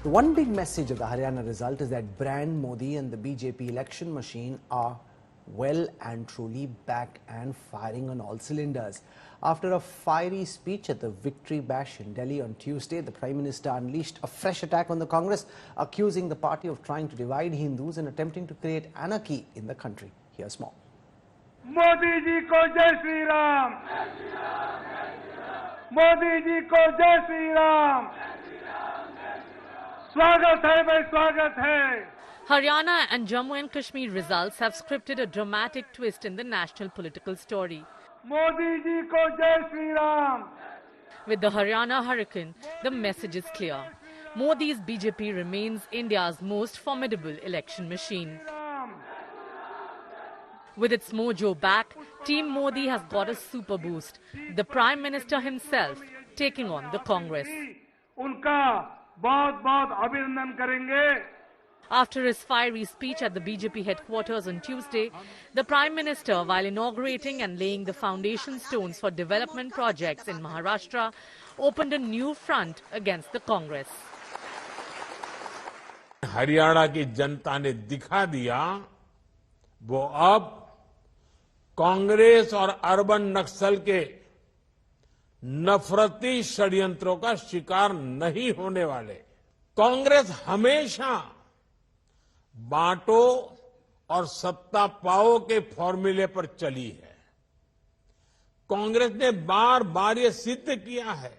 The one big message of the Haryana result is that brand Modi and the BJP election machine are well and truly back and firing on all cylinders. After a fiery speech at the Victory Bash in Delhi on Tuesday, the Prime Minister unleashed a fresh attack on the Congress, accusing the party of trying to divide Hindus and attempting to create anarchy in the country. Here's more. Modi ji को जय श्री राम, मोदी जी को जय श्री राम, स्वागत है भाई, स्वागत है. Haryana and Jammu and Kashmir results have scripted a dramatic twist in the national political story. Modi ji को जय Shri Ram. With the Haryana hurricane, the message is clear. Modi's BJP remains India's most formidable election machine. With its mojo back, Team Modi has got a super boost. The Prime Minister himself taking on the Congress. उनका बहुत-बहुत अभिनंदन करेंगे. After his fiery speech at the BJP headquarters on Tuesday, the Prime Minister, while inaugurating and laying the foundation stones for development projects in Maharashtra, opened a new front against the Congress. Haryana की जनता ने दिखा दिया वो अब कांग्रेस और urban नक्सल के नफरती षड्यंत्रों का शिकार नहीं होने वाले. कांग्रेस हमेशा बांटो और सत्ता पाओ के फॉर्मूले पर चली है. कांग्रेस ने बार बार ये सिद्ध किया है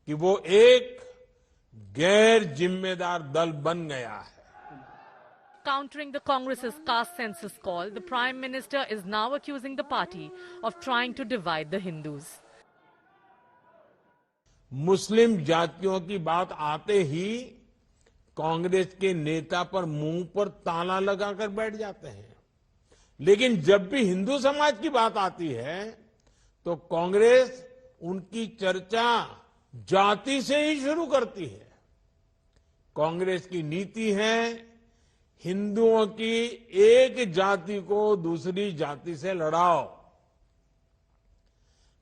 कि वो एक गैर जिम्मेदार दल बन गया है. Countering the Congress's caste census call, the Prime Minister is now accusing the party of trying to divide the Hindus. मुस्लिम जातियों की बात आते ही कांग्रेस के नेता पर मुंह पर ताला लगाकर बैठ जाते हैं. लेकिन जब भी हिंदू समाज की बात आती है तो कांग्रेस उनकी चर्चा जाति से ही शुरू करती है. कांग्रेस की नीति है हिंदुओं की एक जाति को दूसरी जाति से लड़ाओ.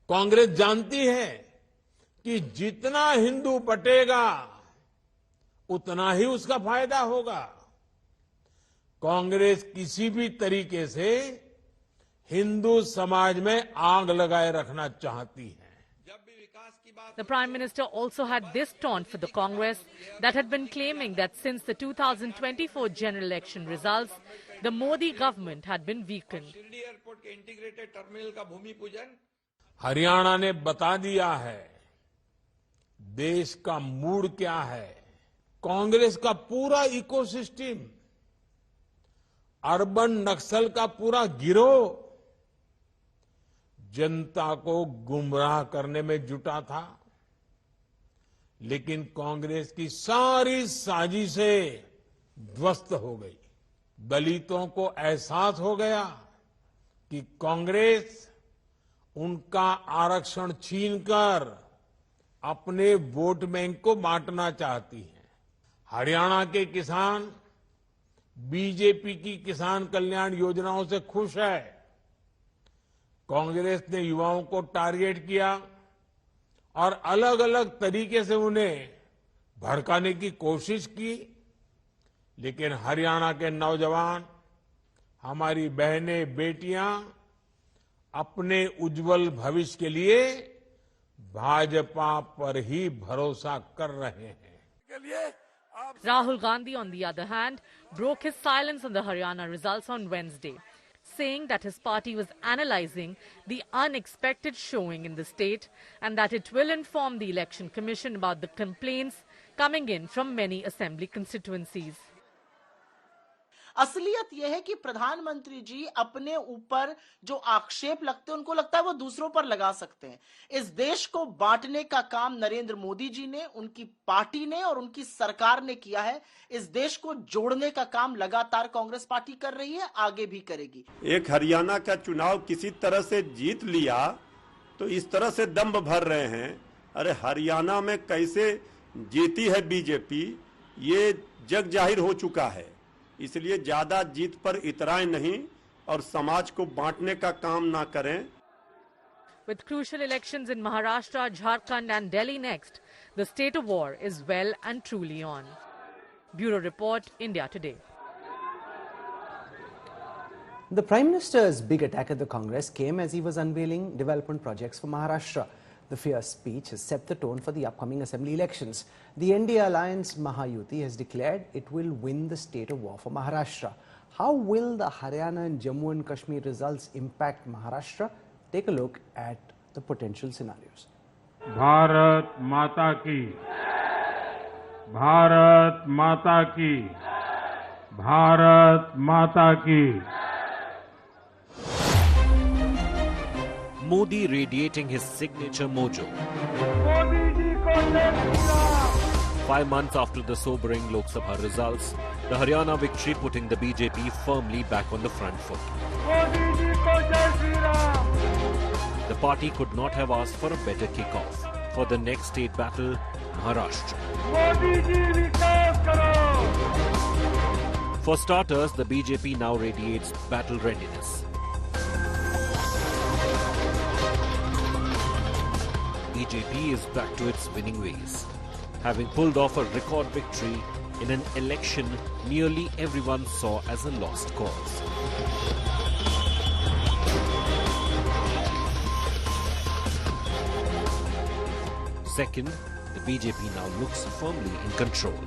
कांग्रेस जानती है कि जितना हिंदू बटेगा उतना ही उसका फायदा होगा. कांग्रेस किसी भी तरीके से हिंदू समाज में आग लगाए रखना चाहती है. The Prime Minister also had this taunt for the Congress that had been claiming that since the 2024 general election results, the Modi government had been weakened. Haryana ने बता दिया है देश का मूड क्या है. कांग्रेस का पूरा इकोसिस्टम, अर्बन नक्सल का पूरा गिरोह जनता को गुमराह करने में जुटा था. लेकिन कांग्रेस की सारी साजिशें ध्वस्त हो गई. दलितों को एहसास हो गया कि कांग्रेस उनका आरक्षण छीनकर अपने वोट बैंक को बांटना चाहती है. हरियाणा के किसान बीजेपी की किसान कल्याण योजनाओं से खुश है. कांग्रेस ने युवाओं को टारगेट किया और अलग अलग तरीके से उन्हें भड़काने की कोशिश की. लेकिन हरियाणा के नौजवान, हमारी बहनें, बेटियां अपने उज्जवल भविष्य के लिए भाजपा पर ही भरोसा कर रहे हैं. Rahul Gandhi, on the other hand, broke his silence on the Haryana results on Wednesday, saying that his party was analysing the unexpected showing in the state and that it will inform the Election Commission about the complaints coming in from many assembly constituencies. असलियत यह है कि प्रधानमंत्री जी अपने ऊपर जो आक्षेप लगते हैं उनको लगता है वो दूसरों पर लगा सकते हैं. इस देश को बांटने का काम नरेंद्र मोदी जी ने, उनकी पार्टी ने और उनकी सरकार ने किया है. इस देश को जोड़ने का काम लगातार कांग्रेस पार्टी कर रही है, आगे भी करेगी. एक हरियाणा का चुनाव किसी तरह से जीत लिया तो इस तरह से दंभ भर रहे हैं. अरे हरियाणा में कैसे जीती है बीजेपी ये जग जाहिर हो चुका है. इसलिए ज्यादा जीत पर इतराएं नहीं और समाज को बांटने का काम ना करें. With crucial elections in Maharashtra, Jharkhand and Delhi next, the state of war is well and truly on. Bureau Report, India Today. The Prime Minister's big attack at the Congress came as he was unveiling development projects for Maharashtra. The fierce speech has set the tone for the upcoming assembly elections. The NDA alliance Mahayuti has declared it will win the state of war for Maharashtra. How will the Haryana and Jammu and Kashmir results impact Maharashtra? Take a look at the potential scenarios. Bharat माता की, भारत माता की, भारत माता की. Modi radiating his signature mojo. Modi ji को जय Shri Ram. 5 months after the sobering Lok Sabha results, the Haryana victory putting the BJP firmly back on the front foot. Modi ji को जय Shri Ram. The party could not have asked for a better kick-off for the next state battle, Maharashtra. Modi ji विकास करो. For starters, the BJP now radiates battle readiness. BJP is back to its winning ways, having pulled off a record victory in an election nearly everyone saw as a lost cause. Second, the BJP now looks firmly in control,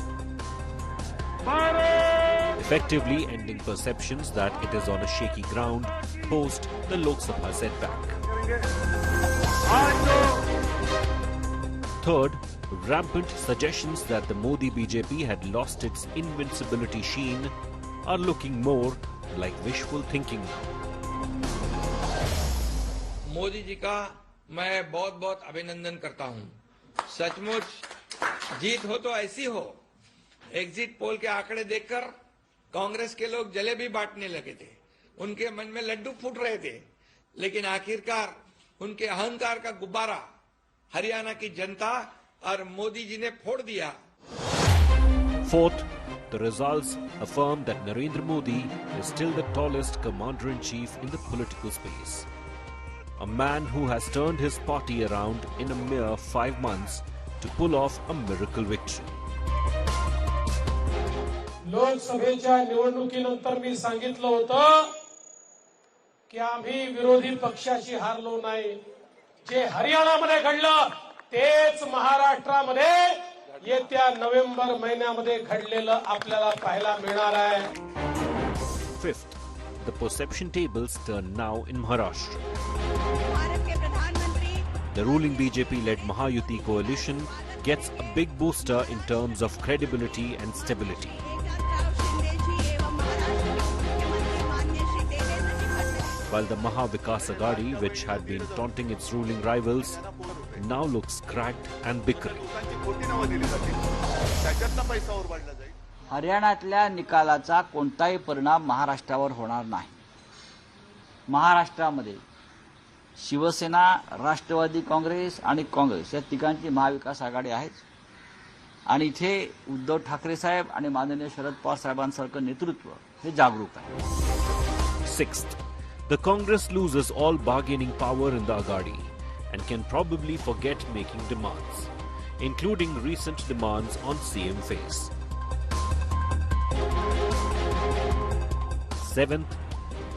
effectively ending perceptions that it is on a shaky ground post the Lok Sabha setback. Third, rampant suggestions that the Modi BJP had lost its invincibility sheen are looking more like wishful thinking now. Modi ji का मैं बहुत बहुत अभिनंदन करता हूं. सचमुच जीत हो तो ऐसी हो. एग्जिट पोल के आंकड़े देखकर कांग्रेस के लोग जलेबी बांटने लगे थे. उनके मन में लड्डू फूट रहे थे. लेकिन आखिरकार उनके अहंकार का गुब्बारा हरियाणा की जनता और मोदी जी ने फोड़ दिया. Fourth, the results affirm that Narendra Modi is still the tallest commander-in-chief in the political space. A man who has turned his party around in a mere 5 months to pull off a miracle victory. लोकसभेच्या निवडणुकीनंतर मी सांगितलं होतं की आम्ही विरोधी पक्षाशी हारलो नाही. जे हरियाणामध्ये घडलं तेच महाराष्ट्रामध्ये येत्या नोव्हेंबर महिन्यामध्ये घडलेलं आपल्याला पाहायला मिळणार आहे. Fifth, the perception tables turn now in Maharashtra. The ruling BJP-led Mahayuti coalition gets a big booster in terms of credibility and stability. While the Maha Vikas Agadi, which had been taunting its ruling rivals, now looks cracked and bickering. हरियाणातल्या निकालाचा कोणताही परिणाम महाराष्ट्रावर होणार नाही. महाराष्ट्रामध्ये शिवसेना, राष्ट्रवादी काँग्रेस आणि काँग्रेस या तिघांची महाविकास आघाडी आहे आणि इथे उद्धव ठाकरे साहेब आणि माननीय शरद पवार साहेबांसारखं नेतृत्व हे जागरूक आहे. Sixth, the Congress loses all bargaining power in the Agadi and can probably forget making demands, including recent demands on CM face. Seventh,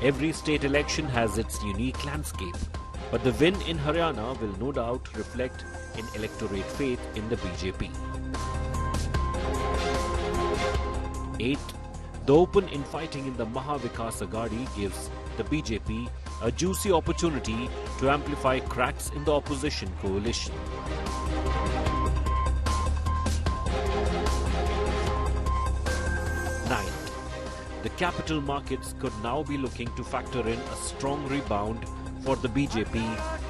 every state election has its unique landscape, but the win in Haryana will no doubt reflect in electorate faith in the BJP. Eighth, the open infighting in the Maha Vikas Agadi gives the BJP a juicy opportunity to amplify cracks in the opposition coalition. Ninth, the capital markets could now be looking to factor in a strong rebound for the BJP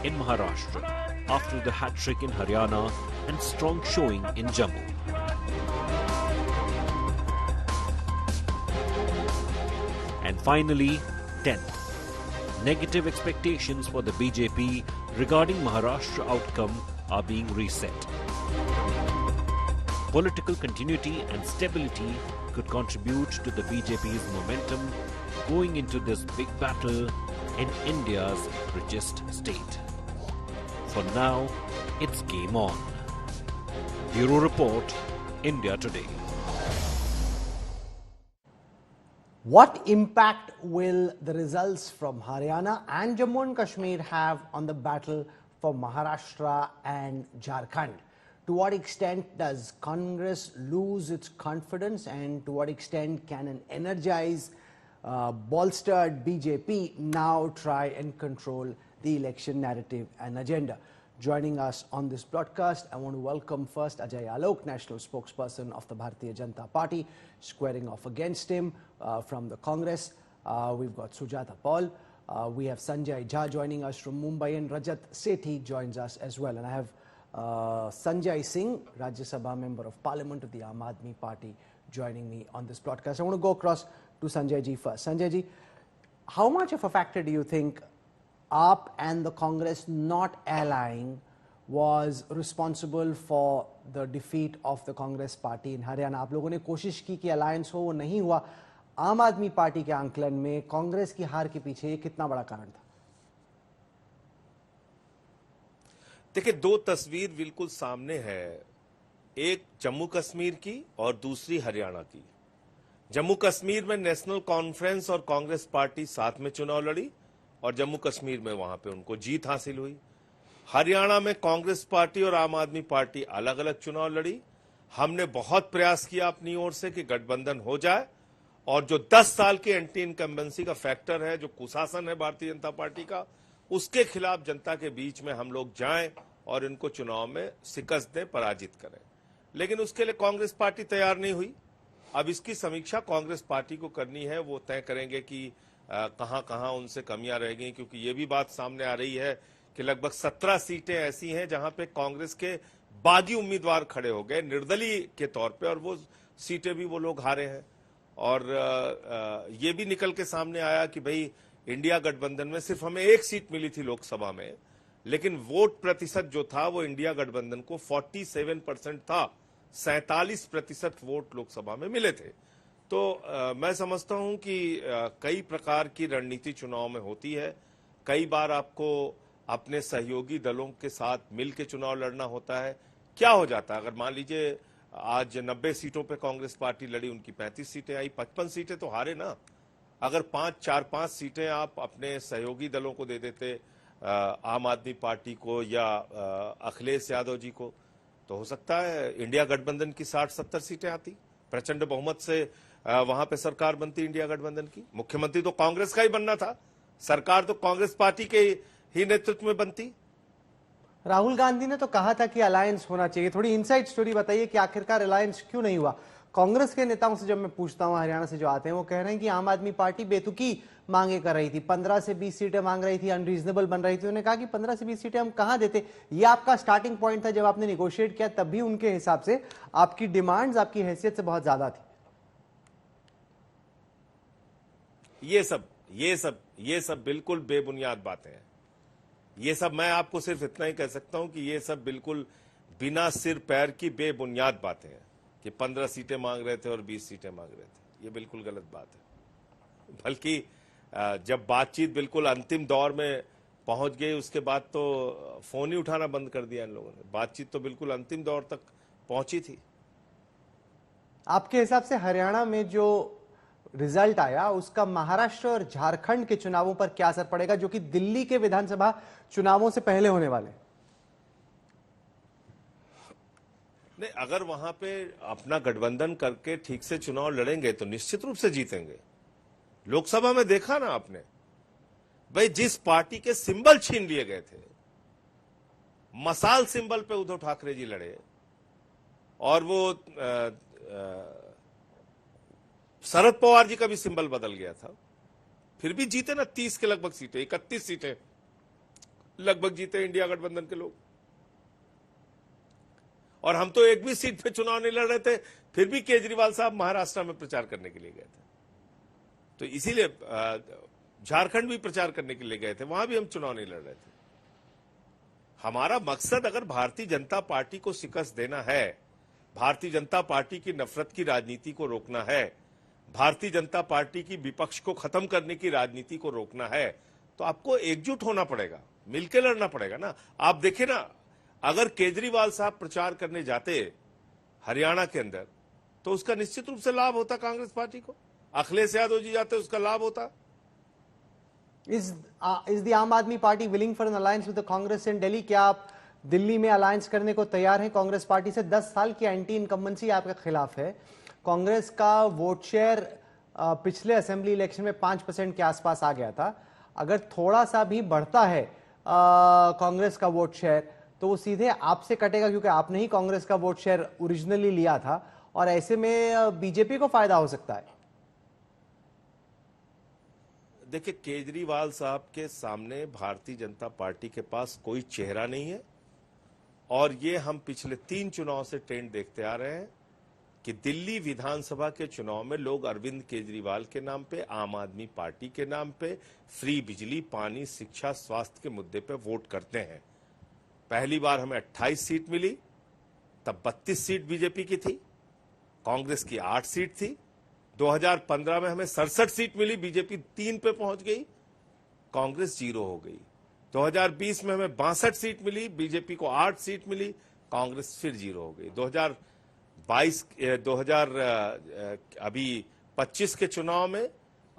in Maharashtra after the hat-trick in Haryana and strong showing in Jammu. And finally, 10th, negative expectations for the BJP regarding Maharashtra outcome are being reset. Political continuity and stability could contribute to the BJP's momentum going into this big battle in India's richest state. For now, it's game on. Bureau Report, India Today. What impact will the results from Haryana and Jammu and Kashmir have on the battle for Maharashtra and Jharkhand? To what extent does Congress lose its confidence, and to what extent can an energized, bolstered BJP now try and control the election narrative and agenda? Joining us on this broadcast, I want to welcome first Ajay Alok, National Spokesperson of the Bharatiya Janata Party, squaring off against him from the Congress. We've got Sujata Paul. We have Sanjay Jha joining us from Mumbai, and Rajat Sethi joins us as well. And I have Sanjay Singh, Rajya Sabha Member of Parliament of the Aam Aadmi Party, joining me on this broadcast. I want to go across to Sanjay Ji first. Sanjay Ji, how much of a factor do you think AAP and the Congress not allying was responsible for the defeat of the Congress party in Haryana? आप लोगों ने कोशिश की कि alliance हो, वो नहीं हुआ. आम आदमी पार्टी के आंकलन में कांग्रेस की हार के पीछे ये कितना बड़ा कारण था? देखिए, दो तस्वीर बिल्कुल सामने है, एक जम्मू कश्मीर की और दूसरी हरियाणा की. जम्मू कश्मीर में नेशनल कॉन्फ्रेंस और कांग्रेस पार्टी साथ में चुनाव लड़ी और जम्मू कश्मीर में वहां पे उनको जीत हासिल हुई. हरियाणा में कांग्रेस पार्टी और आम आदमी पार्टी अलग अलग चुनाव लड़ी. हमने बहुत प्रयास किया अपनी ओर से कि गठबंधन हो जाए, और जो 10 साल की एंटी इनकम्बेंसी का फैक्टर है, जो कुशासन है भारतीय जनता पार्टी का, उसके खिलाफ जनता के बीच में हम लोग जाएं और इनको चुनाव में शिकस्त दें, पराजित करें. लेकिन उसके लिए कांग्रेस पार्टी तैयार नहीं हुई. अब इसकी समीक्षा कांग्रेस पार्टी को करनी है. वो तय करेंगे कि कहां कहां उनसे कमियां रह गई, क्योंकि ये भी बात सामने आ रही है कि लगभग 17 सीटें ऐसी हैं जहां पे कांग्रेस के बागी उम्मीदवार खड़े हो गए निर्दलीय के तौर पे, और वो सीटें भी वो लोग हारे हैं. और ये भी निकल के सामने आया कि भाई इंडिया गठबंधन में सिर्फ हमें एक सीट मिली थी लोकसभा में, लेकिन वोट प्रतिशत जो था वो इंडिया गठबंधन को 47% था. 47% वोट लोकसभा में मिले थे. तो मैं समझता हूं कि कई प्रकार की रणनीति चुनाव में होती है. कई बार आपको अपने सहयोगी दलों के साथ मिलकर चुनाव लड़ना होता है. क्या हो जाता है, अगर मान लीजिए आज 90 सीटों पे कांग्रेस पार्टी लड़ी, उनकी 35 सीटें आई, 55 सीटें तो हारे ना. अगर 4-5 सीटें आप अपने सहयोगी दलों को दे देते, आम आदमी पार्टी को या अखिलेश यादव जी को, तो हो सकता है इंडिया गठबंधन की 60-70 सीटें आती, प्रचंड बहुमत से वहां पे सरकार बनती इंडिया गठबंधन की. मुख्यमंत्री तो कांग्रेस का ही बनना था, सरकार तो कांग्रेस पार्टी के ही नेतृत्व में बनती. राहुल गांधी ने तो कहा था कि अलायंस होना चाहिए. थोड़ी इनसाइड स्टोरी बताइए कि आखिरकार अलायंस क्यों नहीं हुआ? कांग्रेस के नेताओं से जब मैं पूछता हूं, हरियाणा से जो आते हैं, वो कह रहे हैं कि आम आदमी पार्टी बेतुकी मांगे कर रही थी, 15 से 20 सीटें मांग रही थी, अनरीजनेबल बन रही थी. उन्होंने कहा कि 15 से 20 सीटें हम कहां देते. ये आपका स्टार्टिंग पॉइंट था जब आपने निगोशिएट किया, तब भी उनके हिसाब से आपकी डिमांड्स आपकी हैसियत से बहुत ज्यादा थी. ये सब बिल्कुल बेबुनियाद बातें हैं. ये सब, मैं आपको सिर्फ इतना ही कह सकता हूं कि ये सब बिल्कुल बिना सिर पैर की बेबुनियाद बातें हैं कि 15 सीटें मांग रहे थे और 20 सीटें मांग रहे थे. ये बिल्कुल गलत बात है. बल्कि जब बातचीत बिल्कुल अंतिम दौर में पहुंच गई, उसके बाद तो फोन ही उठाना बंद कर दिया इन लोगों ने. बातचीत तो बिल्कुल अंतिम दौर तक पहुंची थी. आपके हिसाब से हरियाणा में जो रिजल्ट आया, उसका महाराष्ट्र और झारखंड के चुनावों पर क्या असर पड़ेगा, जो कि दिल्ली के विधानसभा चुनावों से पहले होने वाले? नहीं, अगर वहां पे अपना गठबंधन करके ठीक से चुनाव लड़ेंगे तो निश्चित रूप से जीतेंगे. लोकसभा में देखा ना आपने, भाई जिस पार्टी के सिंबल छीन लिए गए थे, मसाल सिंबल पे उद्धव ठाकरे जी लड़े, और वो शरद पवार जी का भी सिंबल बदल गया था, फिर भी जीते ना. 30 के लगभग सीटें, 31 सीटें लगभग जीते इंडिया गठबंधन के लोग. और हम तो एक भी सीट पे चुनाव नहीं लड़ रहे थे, फिर भी केजरीवाल साहब महाराष्ट्र में प्रचार करने के लिए गए थे. तो इसीलिए झारखंड भी प्रचार करने के लिए गए थे, वहां भी हम चुनाव नहीं लड़ रहे थे. हमारा मकसद अगर भारतीय जनता पार्टी को शिकस्त देना है, भारतीय जनता पार्टी की नफरत की राजनीति को रोकना है, भारतीय जनता पार्टी की विपक्ष को खत्म करने की राजनीति को रोकना है, तो आपको एकजुट होना पड़ेगा. मिलकर लड़ना पड़ेगा ना। आप देखिए ना, अगर केजरीवाल साहब प्रचार करने जाते हरियाणा के अंदर तो उसका निश्चित रूप से लाभ होता कांग्रेस पार्टी को। अखिलेश यादव जी जाते उसका लाभ होता। Is the आम आदमी party willing for an alliance with the Congress in Delhi? क्या आप दिल्ली में अलायंस करने को तैयार हैं कांग्रेस पार्टी से? 10 साल की एंटी इनकम्बेंसी आपके खिलाफ है। कांग्रेस का वोट शेयर पिछले असेंबली इलेक्शन में 5% के आसपास आ गया था। अगर थोड़ा सा भी बढ़ता है कांग्रेस का वोट शेयर तो वो सीधे आपसे कटेगा, क्योंकि आपने ही कांग्रेस का वोट शेयर ओरिजिनली लिया था, और ऐसे में बीजेपी को फायदा हो सकता है। देखिए, केजरीवाल साहब के सामने भारतीय जनता पार्टी के पास कोई चेहरा नहीं है, और ये हम पिछले 3 चुनाव से ट्रेंड देखते आ रहे हैं कि दिल्ली विधानसभा के चुनाव में लोग अरविंद केजरीवाल के नाम पे, आम आदमी पार्टी के नाम पे, फ्री बिजली, पानी, शिक्षा, स्वास्थ्य के मुद्दे पे वोट करते हैं। पहली बार हमें 28 सीट मिली, तब 32 सीट बीजेपी की थी, कांग्रेस की 8 सीट थी। 2015 में हमें 67 सीट मिली, बीजेपी 3 पे पहुंच गई, कांग्रेस 0 हो गई। 2020 में हमें 62 सीट मिली, बीजेपी को 8 सीट मिली, कांग्रेस फिर 0 हो गई। 2025 के चुनाव में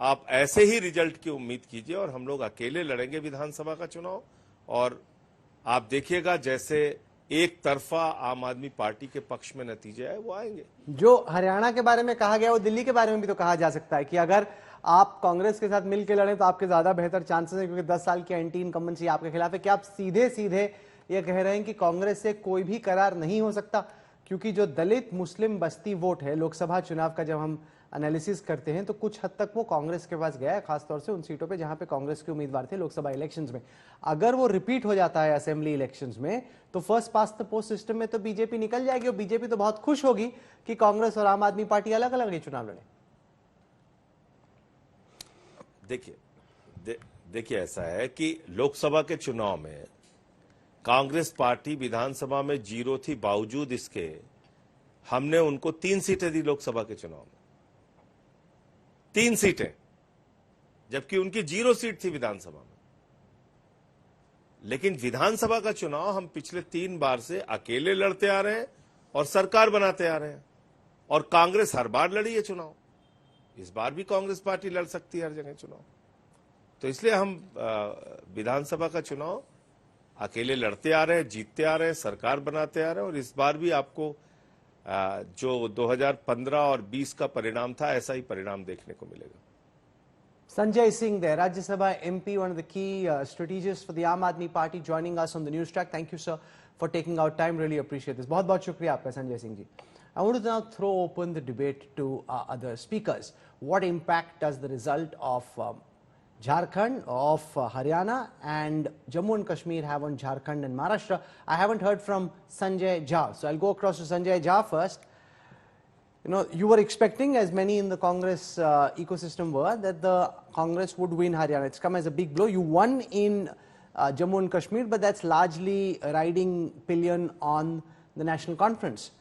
आप ऐसे ही रिजल्ट की उम्मीद कीजिए, और हम लोग अकेले लड़ेंगे विधानसभा का चुनाव, और आप देखिएगा जैसे एक तरफा आम आदमी पार्टी के पक्ष में नतीजे आए वो आएंगे। जो हरियाणा के बारे में कहा गया वो दिल्ली के बारे में भी तो कहा जा सकता है कि अगर आप कांग्रेस के साथ मिलकर लड़ें तो आपके ज्यादा बेहतर चांसेस हैं, क्योंकि 10 साल की एंटी इनकम्बेंसी आपके खिलाफ है। क्या आप सीधे सीधे ये कह रहे हैं कि कांग्रेस से कोई भी करार नहीं हो सकता? क्योंकि जो दलित मुस्लिम बस्ती वोट है लोकसभा चुनाव का, जब हम एनालिसिस करते हैं तो कुछ हद तक वो कांग्रेस के पास गया है, खासतौर से उन सीटों पे जहां पे कांग्रेस के उम्मीदवार थे लोकसभा इलेक्शंस में। अगर वो रिपीट हो जाता है असेंबली इलेक्शंस में तो first past the post system में तो बीजेपी निकल जाएगी, और बीजेपी तो बहुत खुश होगी कि कांग्रेस और आम आदमी पार्टी अलग अलग ये चुनाव लड़े। देखिए ऐसा है कि लोकसभा के चुनाव में कांग्रेस पार्टी विधानसभा में 0 थी, बावजूद इसके हमने उनको 3 सीटें दी लोकसभा के चुनाव में, 3 सीटें, जबकि उनकी 0 सीट थी विधानसभा में। लेकिन विधानसभा का चुनाव हम पिछले 3 बार से अकेले लड़ते आ रहे हैं और सरकार बनाते आ रहे हैं, और कांग्रेस हर बार लड़ी है चुनाव। इस बार भी कांग्रेस पार्टी लड़ सकती है हर जगह चुनाव। तो इसलिए हम विधानसभा का चुनाव अकेले लड़ते आ रहे हैं, जीतते आ रहे हैं, सरकार बनाते आ रहे हैं, और इस बार भी आपको जो 2015 और 20 का परिणाम था ऐसा ही परिणाम देखने को मिलेगा। Sanjay Singh there, Rajya Sabha MP, one of the key strategists for the Aam Aadmi Party, joining us on the news track. Thank you, sir, for taking out time. Really appreciate this. बहुत बहुत शुक्रिया आपका, Sanjay Singh ji. I want to now throw open the debate to other speakers. What impact does the result of Jharkhand, of Haryana and Jammu and Kashmir have on Jharkhand and Maharashtra? I haven't heard from Sanjay Jha, so I'll go across to Sanjay Jha first. You know, you were expecting, as many in the Congress ecosystem were, that the Congress would win Haryana. It's come as a big blow. You won in Jammu and Kashmir, but that's largely riding pillion on the national conference.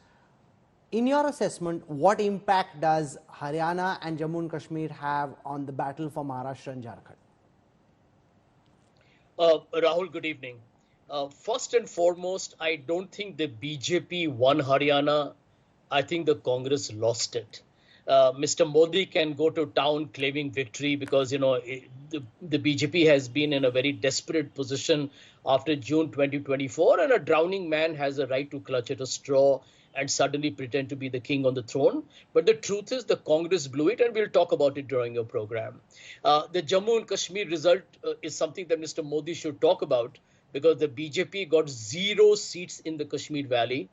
In your assessment, what impact does Haryana and Jammu and Kashmir have on the battle for Maharashtra and Jharkhand? Rahul, good evening. First and foremost, I don't think the BJP won Haryana. I think the Congress lost it. Mr. Modi can go to town claiming victory because, you know, the BJP has been in a very desperate position after June 2024, and a drowning man has a right to clutch at a straw and suddenly pretend to be the king on the throne. But the truth is the Congress blew it, and we'll talk about it during your program. The Jammu and Kashmir result is something that Mr. Modi should talk about, because the BJP got 0 seats in the Kashmir Valley,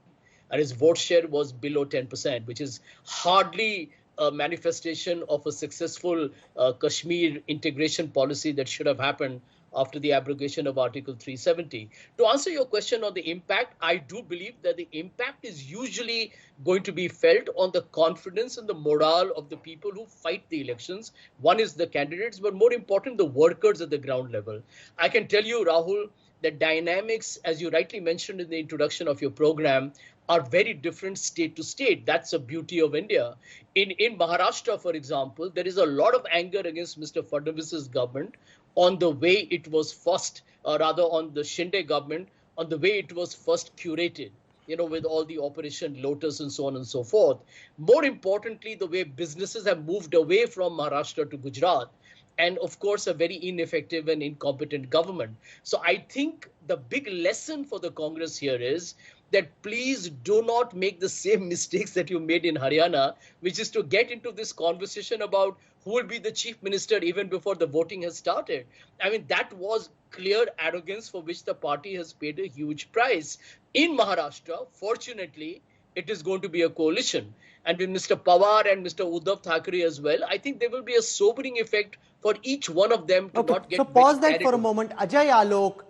and his vote share was below 10%, which is hardly a manifestation of a successful Kashmir integration policy that should have happened after the abrogation of Article 370. To answer your question on the impact, I do believe that the impact is usually going to be felt on the confidence and the morale of the people who fight the elections. One is the candidates, but more important, the workers at the ground level. I can tell you, Rahul, the dynamics, as you rightly mentioned in the introduction of your program, are very different state to state. That's the beauty of India. In Maharashtra, for example, there is a lot of anger against Mr. Fadnavis's government on the way it was first, rather on the Shinde government, on the way it was first curated, with all the Operation Lotus and so on and so forth. More importantly, the way businesses have moved away from Maharashtra to Gujarat, and of course, a very ineffective and incompetent government. So I think the big lesson for the Congress here is that please do not make the same mistakes that you made in Haryana, which is to get into this conversation about who will be the chief minister even before the voting has started. I mean, that was clear arrogance for which the party has paid a huge price. In Maharashtra, fortunately, it is going to be a coalition. And with Mr. Pawar and Mr. Uddhav Thackeray as well, I think there will be a sobering effect for each one of them to not get... So pause that for a moment. Ajay Alok,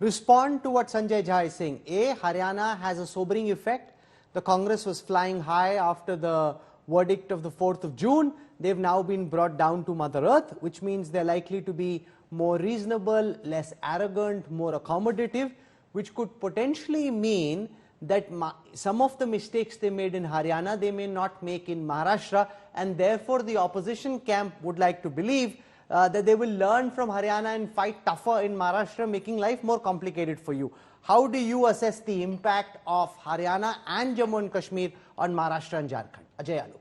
respond to what Sanjay Jha is saying. A, Haryana has a sobering effect. The Congress was flying high after the verdict of the 4th of June. They've now been brought down to Mother Earth, which means they're likely to be more reasonable, less arrogant, more accommodative, which could potentially mean that some of the mistakes they made in Haryana, they may not make in Maharashtra, and therefore the opposition camp would like to believe that they will learn from Haryana and fight tougher in Maharashtra, making life more complicated for you. How do you assess the impact of Haryana and Jammu and Kashmir on Maharashtra and Jharkhand? Ajay Alok.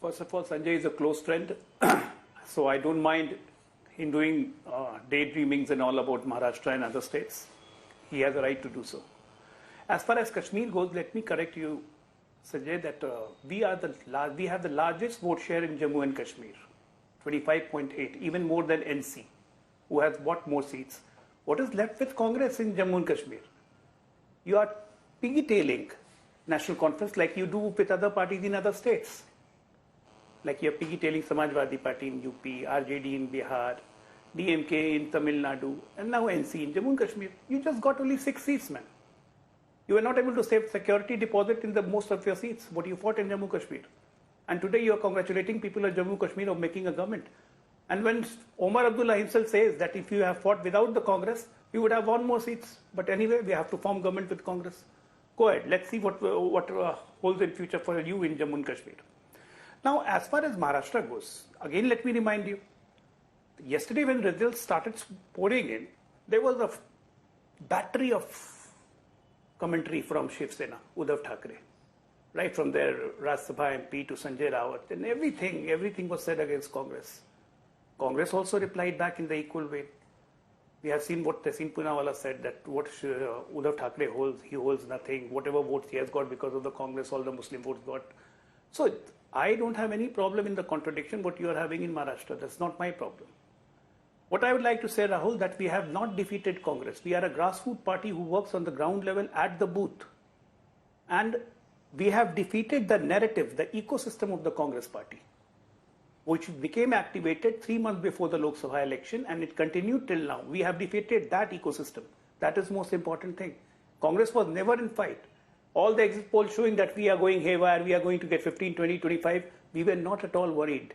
First of all, Sanjay is a close friend, so I don't mind him doing daydreamings and all about Maharashtra and other states. He has a right to do so. As far as Kashmir goes, let me correct you, Sanjay, that we have the largest vote share in Jammu and Kashmir, 25.8, even more than NC, who has bought more seats. What is left with Congress in Jammu and Kashmir? You are piggy-tailing National Conference like you do with other parties in other states. Like you're piggy-tailing Samajwadi Party in UP, RJD in Bihar, DMK in Tamil Nadu, and now NC in Jammu and Kashmir. You just got only 6 seats, man. You were not able to save security deposit in the most of your seats, what you fought in Jammu and Kashmir. And today you are congratulating people of Jammu and Kashmir of making a government. And when Omar Abdullah himself says that if you have fought without the Congress, you would have won more seats. But anyway, we have to form government with Congress. Go ahead. Let's see what holds in future for you in Jammu and Kashmir. Now, as far as Maharashtra goes, again, let me remind you, yesterday when results started pouring in, there was a battery of commentary from Shiv Sena, Uddhav Thackeray, right from their Rajya Sabha MP to Sanjay Rawat, and everything was said against Congress. Congress also replied back in the equal way. We have seen what Tehseen Poonawalla said, that what Uddhav Thackeray holds, he holds nothing. Whatever votes he has got because of the Congress, all the Muslim votes got. So I don't have any problem in the contradiction what you are having in Maharashtra. That's not my problem. What I would like to say, Rahul, that we have not defeated Congress. We are a grassroots party who works on the ground level at the booth. And we have defeated the narrative, the ecosystem of the Congress party, which became activated 3 months before the Lok Sabha election, and it continued till now. We have defeated that ecosystem. That is the most important thing. Congress was never in fight. All the exit polls showing that we are going haywire, we are going to get 15, 20, 25. We were not at all worried.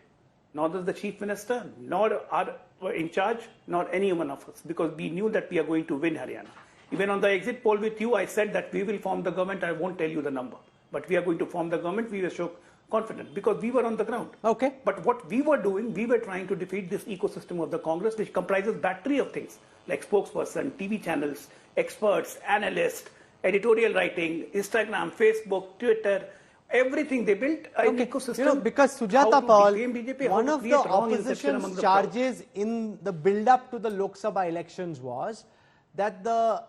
Nor does the Chief Minister, nor are in charge, nor any one of us, because we knew that we are going to win Haryana. Even on the exit poll with you, I said that we will form the government. I won't tell you the number. But we are going to form the government. We were so confident because we were on the ground. Okay. But what we were doing, we were trying to defeat this ecosystem of the Congress, which comprises battery of things like spokesperson, TV channels, experts, analysts, editorial writing, Instagram, Facebook, Twitter, everything they built an ecosystem. Because Sujata Paul, one of the opposition's charges in the build-up to the Lok Sabha elections was that the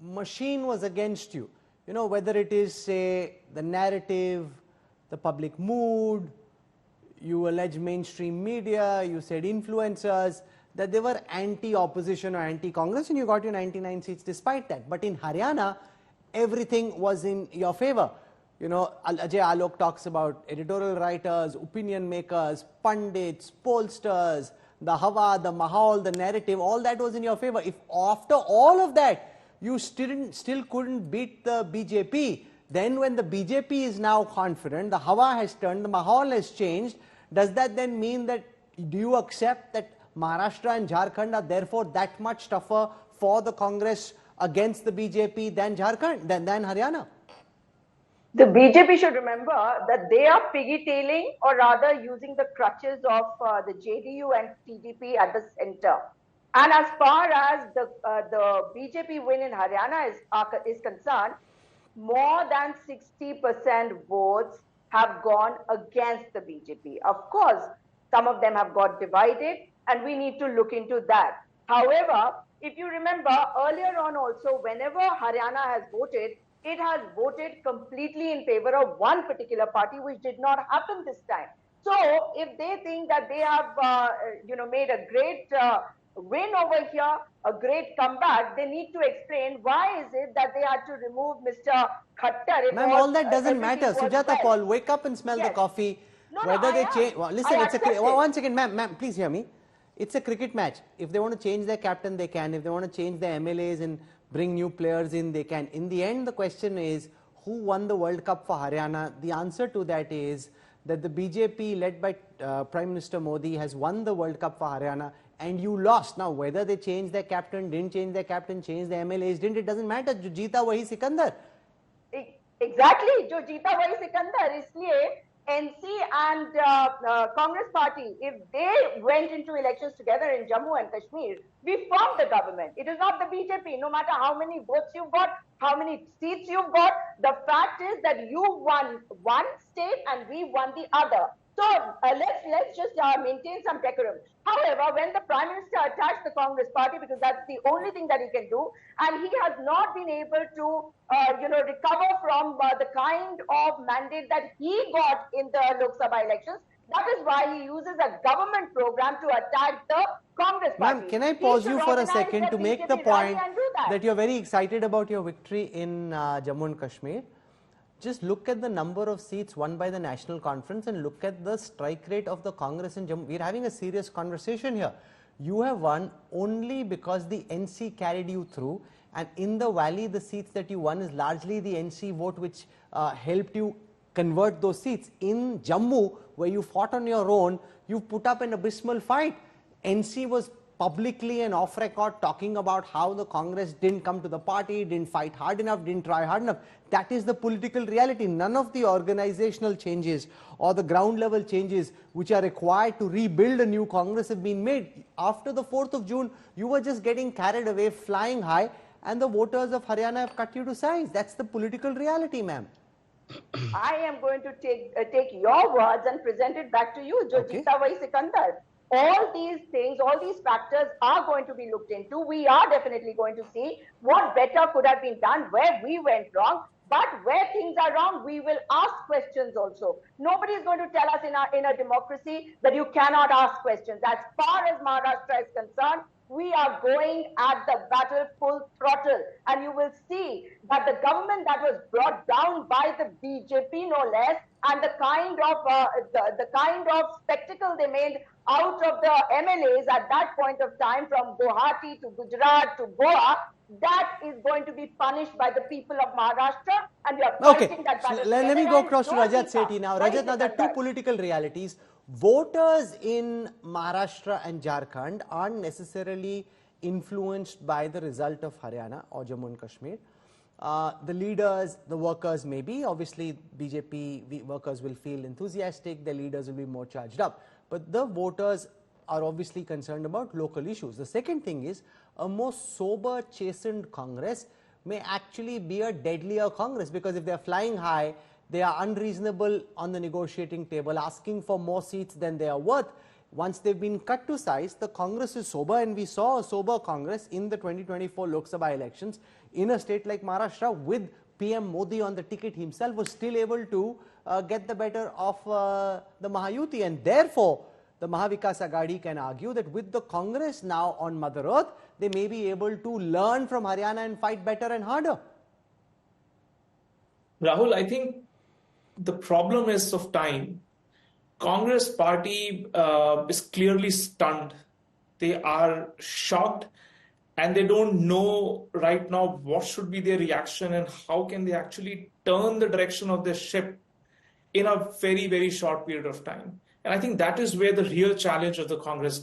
machine was against you. Whether it is, say, the narrative, the public mood, you allege mainstream media, you said influencers, that they were anti-opposition or anti-Congress, and you got your 99 seats despite that. But in Haryana, everything was in your favor. Ajay Alok talks about editorial writers, opinion makers, pundits, pollsters, the hawa, the mahal, the narrative, all that was in your favor. If after all of that, you still couldn't beat the BJP, then when the BJP is now confident, the hawa has turned, the mahal has changed, does that then mean that, do you accept that Maharashtra and Jharkhand are therefore that much tougher for the Congress against the BJP than Jharkhand, than Haryana? The BJP should remember that they are piggy-tailing, or rather using the crutches of the JDU and TDP at the center. And as far as the BJP win in Haryana is concerned, more than 60% votes have gone against the BJP. Of course, some of them have got divided, and we need to look into that. However, if you remember earlier on also, whenever Haryana has voted, it has voted completely in favor of one particular party, which did not happen this time. So if they think that they have made a great win over here, a great comeback, they need to explain why is it that they had to remove Mr. Khattar. Ma'am, all that doesn't matter. Sujata Paul, wake up and smell the coffee. Whether they change, listen, one second, ma'am, please hear me. It's a cricket match. If they want to change their captain, they can. If they want to change their MLAs and bring new players in, they can. In the end, the question is, who won the World Cup for Haryana? The answer to that is that the BJP, led by Prime Minister Modi, has won the World Cup for Haryana, and you lost. Now, whether they changed their captain, didn't change their captain, changed their MLAs, didn't, it doesn't matter. Jo jeeta wahi Sikandar. Exactly. Jo jeeta wahi Sikandar. Isliye NC and Congress party, if they went into elections together in Jammu and Kashmir, we formed the government. It is not the BJP. No matter how many votes you've got, how many seats you've got, the fact is that you won one state and we won the other. So let's just maintain some decorum. However, when the Prime Minister attacked the Congress party, because that's the only thing that he can do, and he has not been able to recover from the kind of mandate that he got in the Lok Sabha elections, that is why he uses a government program to attack the Congress party. Ma'am, can I pause you for a second to make the point that you're very excited about your victory in Jammu and Kashmir? Just look at the number of seats won by the National Conference and look at the strike rate of the Congress in Jammu. We're having a serious conversation here. You have won only because the NC carried you through, and in the valley, the seats that you won is largely the NC vote, which helped you convert those seats. In Jammu, where you fought on your own, you put up an abysmal fight. NC was publicly and off record talking about how the Congress didn't come to the party, didn't fight hard enough, didn't try hard enough. That is the political reality. None of the organizational changes or the ground level changes which are required to rebuild a new Congress have been made. After the 4th of June, you were just getting carried away, flying high, and the voters of Haryana have cut you to size. That's the political reality, ma'am. I am going to take your words and present it back to you, Jo jeeta wahi Sikandar. All these things, all these factors are going to be looked into. We are definitely going to see what better could have been done, where we went wrong. But where things are wrong, we will ask questions also. Nobody is going to tell us in a democracy that you cannot ask questions. As far as Maharashtra is concerned, we are going at the battle full throttle. And you will see that the government that was brought down by the BJP, no less, and the kind of spectacle they made out of the MLAs at that point of time, from Guwahati to Gujarat to Goa, that is going to be punished by the people of Maharashtra, and we are fighting that battle. So let me go across to Rajat Sethi now. Rajat, now there are two political realities. Voters in Maharashtra and Jharkhand aren't necessarily influenced by the result of Haryana or Jammu and Kashmir. The leaders, the workers maybe. Obviously, BJP workers will feel enthusiastic, the leaders will be more charged up. But the voters are obviously concerned about local issues. The second thing is, a more sober, chastened Congress may actually be a deadlier Congress, because if they are flying high, they are unreasonable on the negotiating table, asking for more seats than they are worth. Once they've been cut to size, the Congress is sober, and we saw a sober Congress in the 2024 Lok Sabha elections in a state like Maharashtra, with PM Modi on the ticket himself, was still able to get the better of the Mahayuti, and therefore the Mahavikas Aghadi can argue that with the Congress now on Mother Earth, they may be able to learn from Haryana and fight better and harder. Rahul, I think the problem is of time. Congress party is clearly stunned. They are shocked, and they don't know right now what should be their reaction and how can they actually turn the direction of the ship in a very, very short period of time. And I think that is where the real challenge of the Congress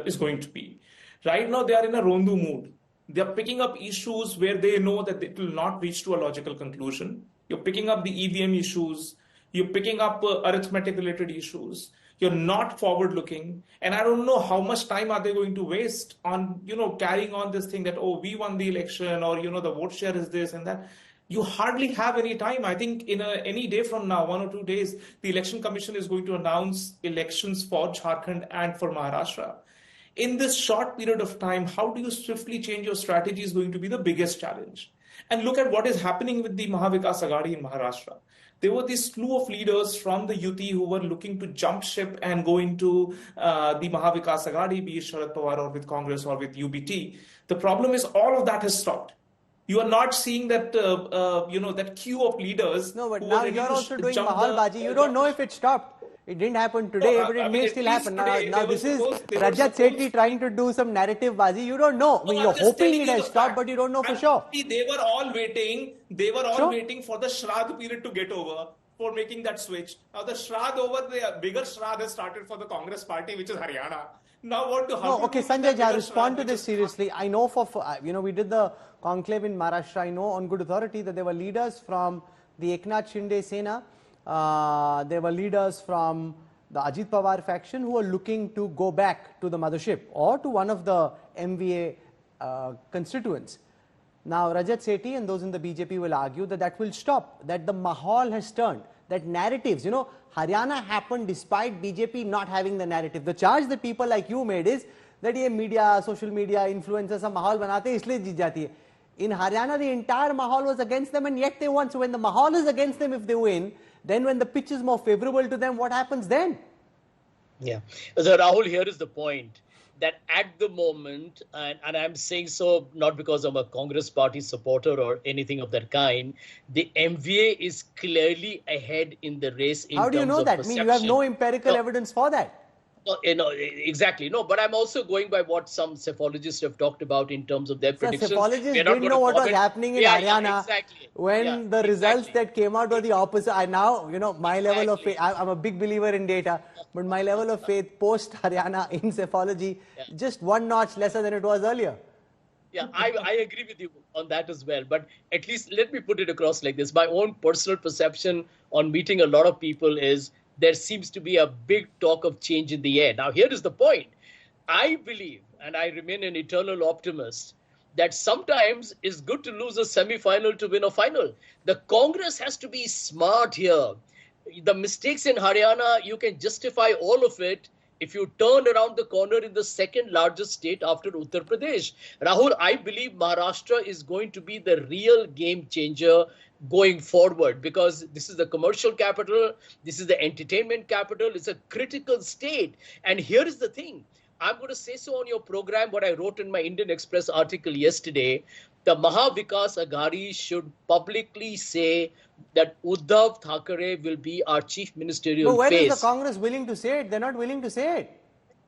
is going to be. Right now, they are in a rondu mood. They are picking up issues where they know that it will not reach to a logical conclusion. You're picking up the EVM issues. You're picking up arithmetic-related issues. You're not forward-looking. And I don't know how much time are they going to waste on, carrying on this thing that, oh, we won the election, or, the vote share is this and that. You hardly have any time. I think in any day from now, 1 or 2 days, the Election Commission is going to announce elections for Jharkhand and for Maharashtra. In this short period of time, how do you swiftly change your strategy is going to be the biggest challenge. And look at what is happening with the Mahavikas Aghadi in Maharashtra. There were this slew of leaders from the Yuti who were looking to jump ship and go into the Mahavikas Aghadi, be it Sharad Pawar or with Congress or with UBT. The problem is all of that has stopped. You are not seeing that, that queue of leaders. No, but now you're also doing Mahalbaji. You don't know if it stopped. It didn't happen today, but it may still happen. Now this is Rajat Sethi trying to do some narrative bazi. You don't know. I mean, you're hoping it has stopped, but you don't know for sure. They were all waiting. They were all waiting for the Shraddh period to get over for making that switch. Now the Shraddh over, the bigger Shraddh has started for the Congress party, which is Haryana. Now what to how? No, okay, Sanjay, I respond to this seriously. I know we did the conclave in Maharashtra. I know on good authority that there were leaders from the Eknath Shinde Sena. There were leaders from the Ajit Pawar faction who were looking to go back to the mothership or to one of the MVA constituents. Now, Rajat Sethi and those in the BJP will argue that that will stop, that the mahal has turned, that narratives, Haryana happened despite BJP not having the narrative. The charge that people like you made is that ye media, social media, influencers, सब mahal banate isliye jeet jati hai. In Haryana, the entire mahal was against them and yet they won. So when the mahal is against them, if they win, then when the pitch is more favorable to them, what happens then? Yeah. So Rahul, here is the point that at the moment, and I'm saying so not because I'm a Congress party supporter or anything of that kind, the MVA is clearly ahead in the race in terms of How do you know that? I mean, you have no empirical evidence for that. Exactly. No, but I'm also going by what some psephologists have talked about in terms of their predictions. Psephologists didn't know what was happening in Haryana when the results that came out were the opposite. I now, my level of faith, I'm a big believer in data, but my level of faith post Haryana in psephology, just one notch lesser than it was earlier. Yeah, I agree with you on that as well. But at least let me put it across like this. My own personal perception on meeting a lot of people is there seems to be a big talk of change in the air. Now, here is the point. I believe, and I remain an eternal optimist, that sometimes it's good to lose a semi-final to win a final. The Congress has to be smart here. The mistakes in Haryana, you can justify all of it if you turn around the corner in the second largest state after Uttar Pradesh. Rahul, I believe Maharashtra is going to be the real game changer going forward, because this is the commercial capital, this is the entertainment capital, it's a critical state. And here is the thing, I'm going to say so on your program, what I wrote in my Indian Express article yesterday, the Mahavikas Aghadi should publicly say that Uddhav Thackeray will be our chief ministerial face. But when is the Congress willing to say it? They're not willing to say it.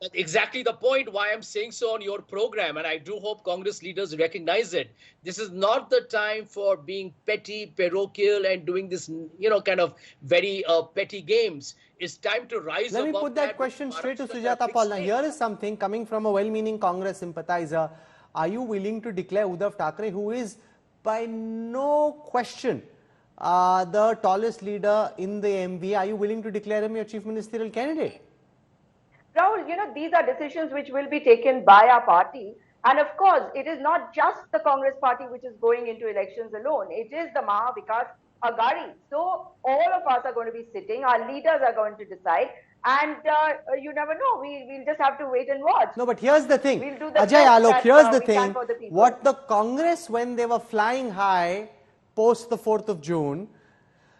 That's exactly the point why I'm saying so on your program, and I do hope Congress leaders recognize it. This is not the time for being petty, parochial, and doing this, kind of very petty games. It's time to rise above. Let me put that question straight to Sujata Paul. Now, here is something coming from a well-meaning Congress sympathizer. Are you willing to declare Uddhav Thackeray, who is by no question the tallest leader in the MV, are you willing to declare him your chief ministerial candidate? Rahul, these are decisions which will be taken by our party. And of course, it is not just the Congress party which is going into elections alone. It is the Mahavikas Aghadi. So all of us are going to be sitting. Our leaders are going to decide. And you never know. We'll just have to wait and watch. No, but here's the thing. We'll do the Ajay Alok, here's the thing. The what the Congress, when they were flying high post the 4th of June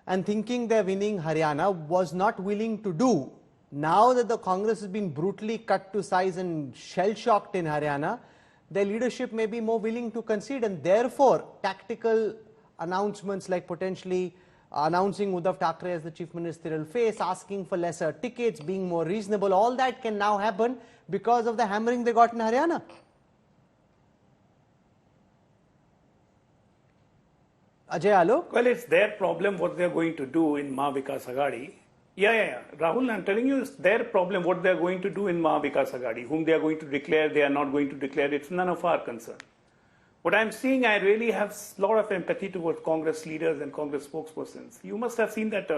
and thinking they're winning Haryana, was not willing to do. Now that the Congress has been brutally cut to size and shell-shocked in Haryana, their leadership may be more willing to concede, and therefore tactical announcements like potentially announcing Uddhav Thackeray as the chief ministerial face, asking for lesser tickets, being more reasonable, all that can now happen because of the hammering they got in Haryana. Ajay Alok? Well, it's their problem what they're going to do in Mahavikas Aghadi. Yeah. Rahul, I'm telling you, it's their problem what they're going to do in Mahavikas Aghadi. Whom they are going to declare, they are not going to declare. It's none of our concern. What I'm seeing, I really have a lot of empathy towards Congress leaders and Congress spokespersons. You must have seen that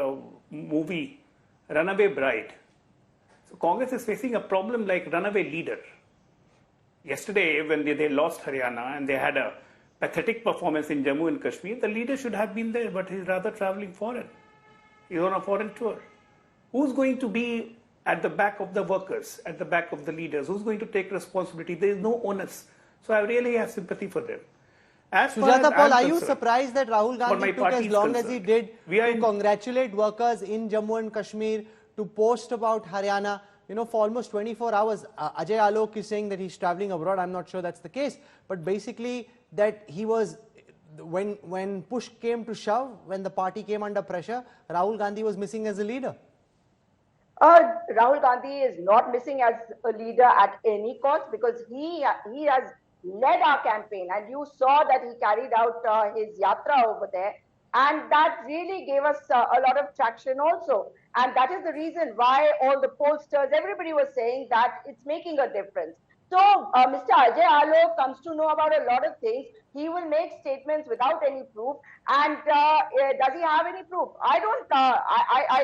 movie, Runaway Bride. So Congress is facing a problem like runaway leader. Yesterday, when they lost Haryana and they had a pathetic performance in Jammu and Kashmir, the leader should have been there, but he's rather traveling foreign. He's on a foreign tour. Who's going to be at the back of the workers, at the back of the leaders? Who's going to take responsibility? There is no onus. So I really have sympathy for them. Sujata Paul, are you surprised that Rahul Gandhi took as long as he did to congratulate workers in Jammu and Kashmir, to post about Haryana? You know, for almost 24 hours, Ajay Alok is saying that he's traveling abroad. I'm not sure that's the case. But basically, that he was, when push came to shove, when the party came under pressure, Rahul Gandhi was missing as a leader. Rahul Gandhi is not missing as a leader at any cost, because he has led our campaign, and you saw that he carried out his yatra over there, and that really gave us a lot of traction also. And that is the reason why all the pollsters, everybody was saying that it's making a difference. So Mr. Ajay Alok comes to know about a lot of things. He will make statements without any proof. And does he have any proof? I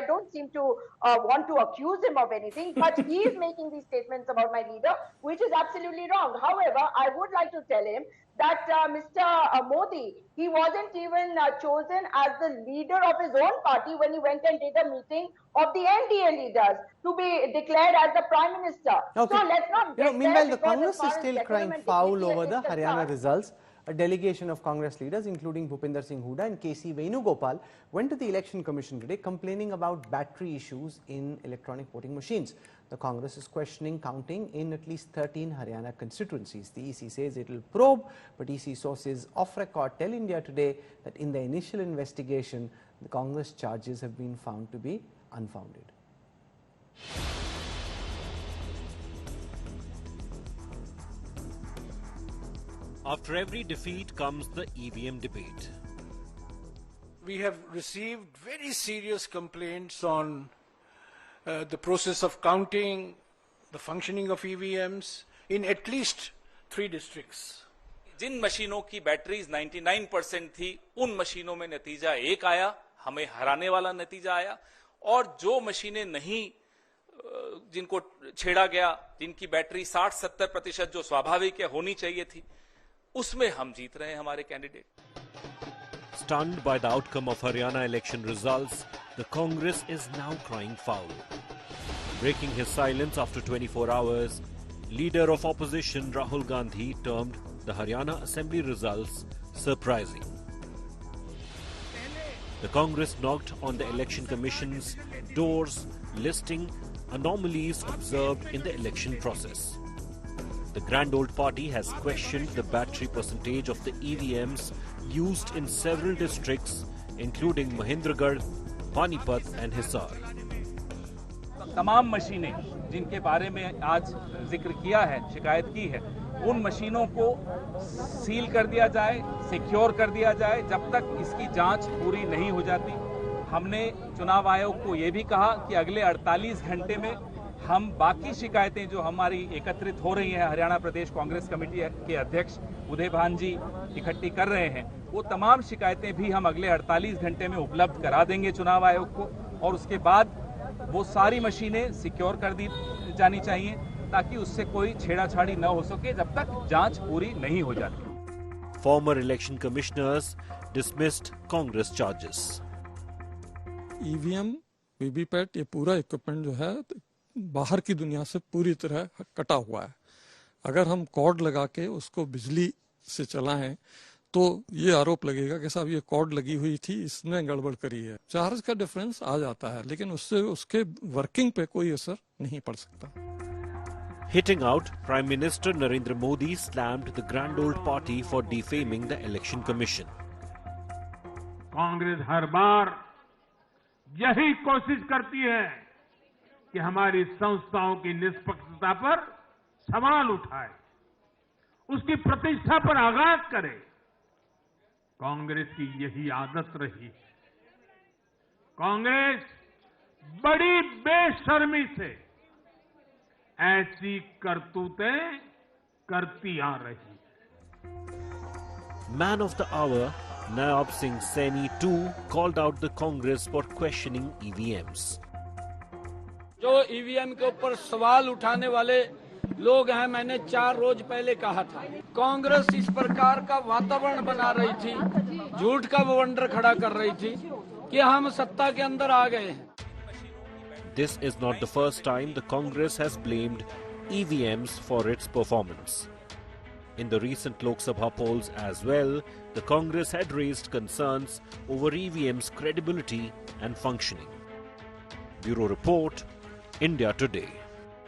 don't seem to want to accuse him of anything, but he is making these statements about my leader, which is absolutely wrong. However, I would like to tell him that Mr. Modi, he wasn't even chosen as the leader of his own party when he went and did a meeting of the NDA leaders to be declared as the Prime Minister. Okay. So let's not get meanwhile, there, the Congress is still crying foul over the Haryana results. results. A delegation of Congress leaders, including Bhupinder Singh Hooda and KC Venugopal, went to the Election Commission today complaining about battery issues in electronic voting machines. The Congress is questioning counting in at least 13 Haryana constituencies. The EC says it will probe, but EC sources off record tell India Today that in the initial investigation, the Congress charges have been found to be unfounded. After every defeat comes the EVM debate. We have received very serious complaints on the process of counting, the functioning of EVMs in at least 3 districts. जिन मशीनों की batteries 99% थी, उन मशीनों में नतीजा 1 आया, हमें हराने वाला नतीजा आया, और जो मशीनें नहीं, जिनको छेड़ा गया, जिनकी बैटरी 60-70% जो स्वाभाविक है होनी चाहिए थी, उसमें हम जीत रहे हैं हमारे candidate. Stunned by the outcome of Haryana election results, the Congress is now crying foul. Breaking his silence after 24 hours, leader of opposition Rahul Gandhi termed the Haryana Assembly results surprising. The Congress knocked on the Election Commission's doors, listing anomalies observed in the election process. The Grand Old Party has questioned the battery percentage of the EVMs used in several districts, including Mahendragarh, Panipat and Hisar. तमाम मशीनें जिनके बारे में आज जिक्र किया है, शिकायत की है, उन मशीनों को सील कर दिया जाए, सिक्योर कर दिया जाए, जब तक इसकी जांच पूरी नहीं हो जाती. हमने चुनाव आयोग को ये भी कहा कि अगले 48 घंटे में हम बाकी शिकायतें जो हमारी एकत्रित हो रही हैं, हरियाणा प्रदेश कांग्रेस कमेटी के अध्यक्ष उदय भान जी इकट्ठी कर रहे हैं, वो तमाम शिकायतें भी हम अगले 48 घंटे में उपलब्ध करा देंगे चुनाव आयोग को, और उसके बाद वो सारी मशीनें सिक्योर कर दी जानी चाहिए ताकि उससे कोई छेड़ाछाड़ी न हो सके जब तक जांच पूरी नहीं हो जाती. Former election commissioners dismissed Congress charges. EVM, VVPAT, ये पूरा इक्विपमेंट जो है बाहर की दुनिया से पूरी तरह कटा हुआ है. अगर हम कॉर्ड लगा के उसको बिजली से चलाएं तो ये आरोप लगेगा कि साहब ये कॉर्ड लगी हुई थी, इसने गड़बड़ करी है. चार्ज का डिफरेंस आ जाता है, लेकिन उससे उसके वर्किंग पे कोई असर नहीं पड़ सकता. Hitting out, Prime Minister Narendra Modi slammed the Grand Old Party for defaming the Election Commission. Congress हर बार यही कोशिश करती है कि हमारी संस्थाओं की निष्पक्षता पर सवाल उठाए, उसकी प्रतिष्ठा पर आघात करे. कांग्रेस की यही आदत रही है. कांग्रेस बड़ी बेशर्मी से ऐसी करतूतें करती आ रही है. Man of the hour, Nayab Singh Saini too called out the Congress for questioning EVMs. जो ईवीएम के ऊपर सवाल उठाने वाले लोग हैं, मैंने 4 रोज पहले कहा था, कांग्रेस इस प्रकार का वातावरण बना रही थी, झूठ का बवंडर खड़ा कर रही थी कि हम सत्ता के अंदर आ गए हैं. This is not the first time the Congress has blamed EVMs for its performance. In the recent Lok Sabha polls as well, the Congress had raised concerns over EVM's credibility and functioning. Bureau Report, India Today.